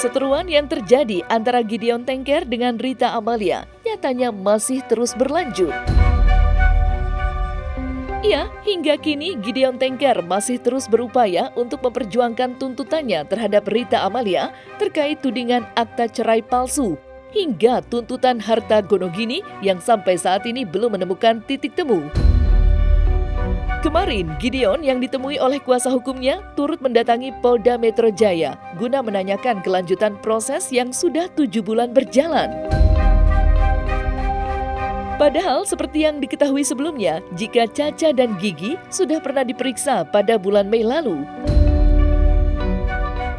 Perseteruan yang terjadi antara Gideon Tengker dengan Rita Amalia nyatanya masih terus berlanjut. Ya, hingga kini Gideon Tengker masih terus berupaya untuk memperjuangkan tuntutannya terhadap Rita Amalia terkait tudingan akta cerai palsu hingga tuntutan harta Gonogini yang sampai saat ini belum menemukan titik temu. Kemarin, Gideon yang ditemui oleh kuasa hukumnya turut mendatangi Polda Metro Jaya guna menanyakan kelanjutan proses yang sudah 7 bulan berjalan. Padahal seperti yang diketahui sebelumnya, jika Caca dan Gigi sudah pernah diperiksa pada bulan Mei lalu.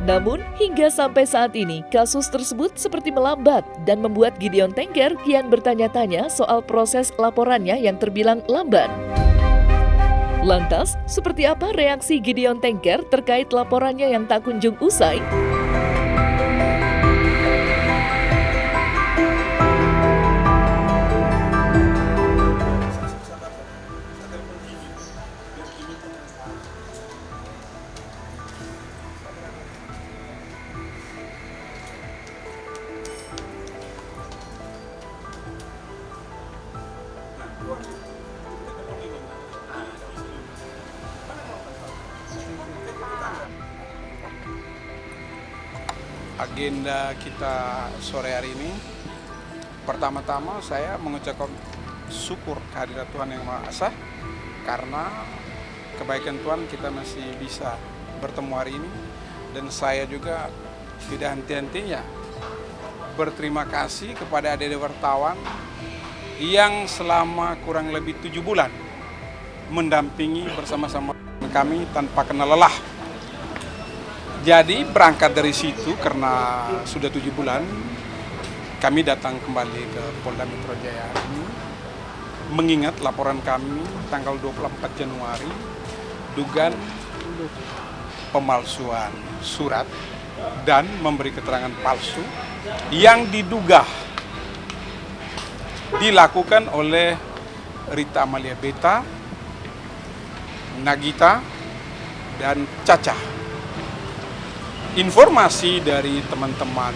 Namun, hingga sampai saat ini, kasus tersebut seperti melambat dan membuat Gideon Tengker kian bertanya-tanya soal proses laporannya yang terbilang lamban. Lantas, seperti apa reaksi Gideon Tengker terkait laporannya yang tak kunjung usai? Agenda kita sore hari ini, pertama-tama saya mengucapkan syukur kehadirat Tuhan Yang Maha Esa karena kebaikan Tuhan kita masih bisa bertemu hari ini, dan saya juga tidak henti-hentinya berterima kasih kepada adik-adik wartawan yang selama kurang lebih 7 bulan mendampingi bersama-sama kami tanpa kenal lelah. Jadi berangkat dari situ karena sudah 7 bulan kami datang kembali ke Polda Metro Jaya ini mengingat laporan kami tanggal 24 Januari dugaan pemalsuan surat dan memberi keterangan palsu yang diduga dilakukan oleh Rita Amalia Beta, Nagita, dan Caca. Informasi dari teman-teman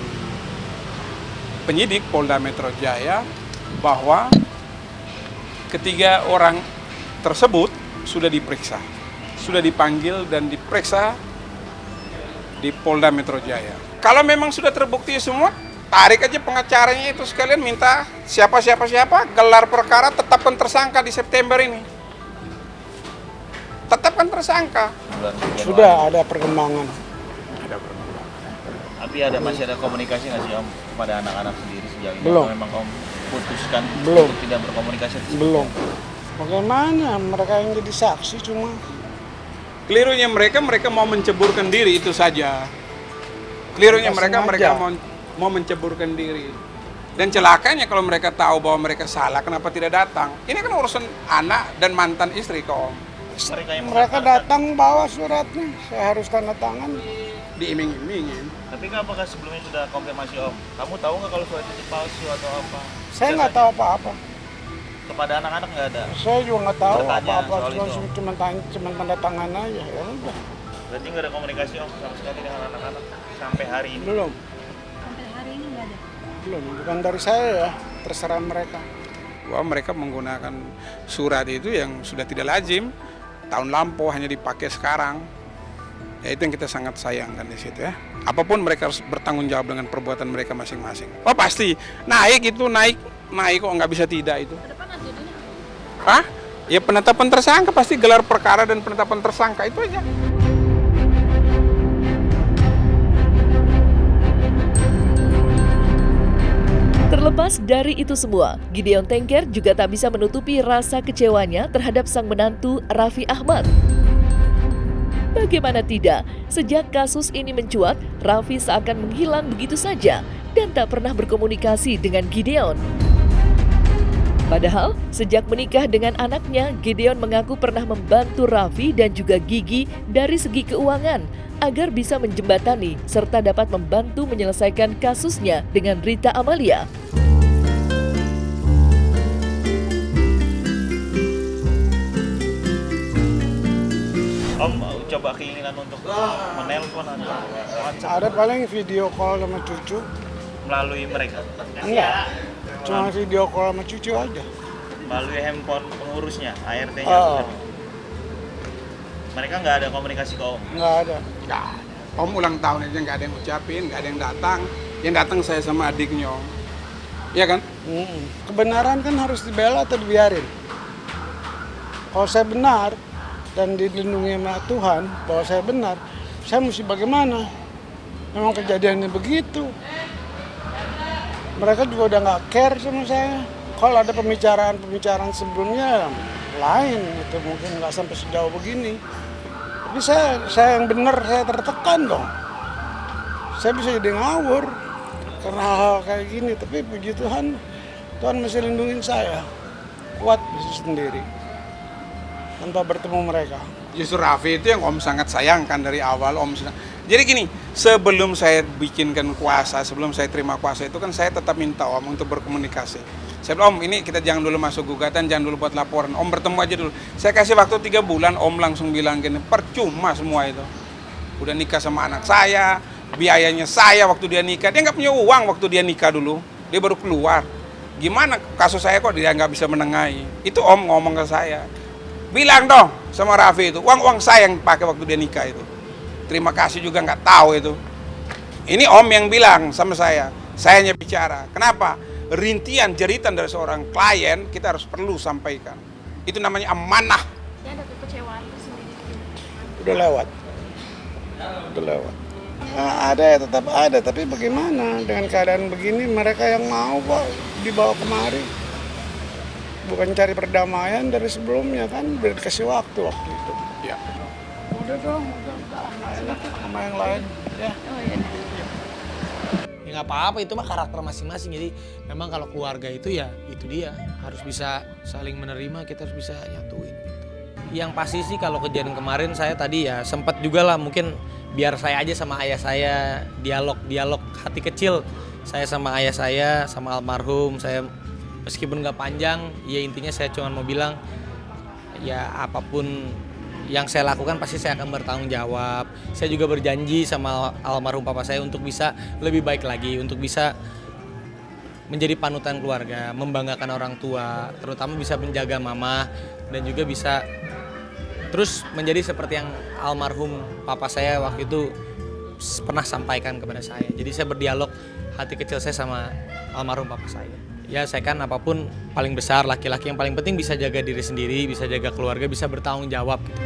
penyidik Polda Metro Jaya bahwa ketiga orang tersebut sudah diperiksa, sudah dipanggil dan diperiksa di Polda Metro Jaya. Kalau memang sudah terbukti semua, tarik aja pengacaranya itu sekalian minta siapa gelar perkara, tetapkan tersangka di September ini. Tetapkan tersangka. Sudah ada perkembangan. Tapi masih ada komunikasi nggak sih Om kepada anak-anak sendiri sejauh ini? Belum. Atau memang Om putuskan Belum. untuk tidak berkomunikasi? Belum. Bagaimana mereka yang jadi saksi cuma Kelirunya mereka mau menceburkan diri, itu saja. Kelirunya mereka mau menceburkan diri. Dan celakanya kalau mereka tahu bahwa mereka salah, kenapa tidak datang? Ini kan urusan anak dan mantan istri kok, Om. mereka datang bawa suratnya, saya harus tanda tangan. Diiming-imingin. Tapi apakah sebelumnya sudah konfirmasi Om? Kamu tahu nggak kalau surat itu palsu atau apa? Saya nggak tahu apa-apa. Kepada anak-anak nggak ada? Saya juga nggak tahu Bertanya apa-apa, soal itu. cuma tanda tangan aja. Ya udah. Berarti nggak ada komunikasi Om sama sekali dengan anak-anak sampai hari ini? Belum. Sampai hari ini nggak ada? Belum, bukan dari saya ya, terserah mereka. Bahwa mereka menggunakan surat itu yang sudah tidak lazim, tahun lampau hanya dipakai sekarang. Ya itu yang kita sangat sayangkan di situ ya. Apapun mereka harus bertanggung jawab dengan perbuatan mereka masing-masing. Oh pasti naik kok, nggak bisa tidak itu. Ke depan agendanya apa? Hah? Ya penetapan tersangka, pasti gelar perkara dan penetapan tersangka itu aja. Terlepas dari itu semua, Gideon Tengker juga tak bisa menutupi rasa kecewanya terhadap sang menantu Raffi Ahmad. Bagaimana tidak, sejak kasus ini mencuat, Raffi seakan menghilang begitu saja dan tak pernah berkomunikasi dengan Gideon. Padahal, sejak menikah dengan anaknya, Gideon mengaku pernah membantu Raffi dan juga Gigi dari segi keuangan agar bisa menjembatani serta dapat membantu menyelesaikan kasusnya dengan Rita Amalia. Om, coba keinginan untuk menelpon atau WhatsApp Ada paling video call sama cucu. melalui mereka? Enggak. Cuma video call sama cucu aja. Melalui handphone pengurusnya, ART-nya? Oh. Mereka nggak ada komunikasi ke Om? Enggak ada. Nggak ada. Om ulang tahun aja nggak ada yang ngucapin, nggak ada yang datang. Yang datang saya sama adiknya Om. Iya kan? Kebenaran kan harus dibela atau dibiarin. Kalau saya benar dan dilindungi sama Tuhan bahwa saya benar, saya mesti bagaimana? Memang kejadiannya begitu. Mereka juga udah nggak care sama saya. Kalau ada pembicaraan sebelumnya lain, itu mungkin nggak sampai sejauh begini. Tapi saya yang benar, saya tertekan dong. Saya bisa jadi ngawur karena hal-hal kayak gini. Tapi puji Tuhan, Tuhan masih lindungin saya. Kuat bisa sendiri tanpa bertemu mereka. Justru Raffi itu yang Om sangat sayangkan dari awal. Jadi gini, sebelum saya bikinkan kuasa, sebelum saya terima kuasa itu kan saya tetap minta Om untuk berkomunikasi. Saya bilang, Om ini kita jangan dulu masuk gugatan, jangan dulu buat laporan. Om bertemu aja dulu. Saya kasih waktu 3 bulan, Om langsung bilang gini, percuma semua itu. Udah nikah sama anak saya, biayanya saya waktu dia nikah. Dia nggak punya uang waktu dia nikah dulu. Dia baru keluar. Gimana kasus saya kok dia nggak bisa menengahi. Itu Om ngomong ke saya. Bilang dong sama Raffi itu, uang saya yang pakai waktu dia nikah itu. Terima kasih juga nggak tahu itu. Ini Om yang bilang sama saya hanya bicara. Kenapa? Rintian jeritan dari seorang klien kita harus perlu sampaikan. Itu namanya amanah. Ya, ada kekecewaan tersendiri. Udah lewat. Nah, ada ya tetap ada, tapi bagaimana dengan keadaan begini mereka yang mau kok dibawa kemari. Bukan cari perdamaian dari sebelumnya kan, udah dikasih waktu itu. Ya. Udah dong, udah nggak enak sama yang lain. Ya. Oh iya. Ya nggak apa-apa, itu mah karakter masing-masing. Jadi memang kalau keluarga itu ya itu dia harus bisa saling menerima, kita harus bisa nyatuin gitu. Yang pasti sih kalau kejadian kemarin saya tadi ya sempat juga lah mungkin biar saya aja sama ayah saya dialog hati kecil saya sama ayah saya sama almarhum. Saya meskipun nggak panjang ya intinya saya cuma mau bilang ya apapun yang saya lakukan pasti saya akan bertanggung jawab. Saya juga berjanji sama almarhum papa saya untuk bisa lebih baik lagi, untuk bisa menjadi panutan keluarga, membanggakan orang tua, terutama bisa menjaga mama dan juga bisa terus menjadi seperti yang almarhum papa saya waktu itu pernah sampaikan kepada saya. Jadi saya berdialog hati kecil saya sama almarhum papa saya. Ya saya kan apapun paling besar laki-laki yang paling penting bisa jaga diri sendiri, bisa jaga keluarga, bisa bertanggung jawab gitu.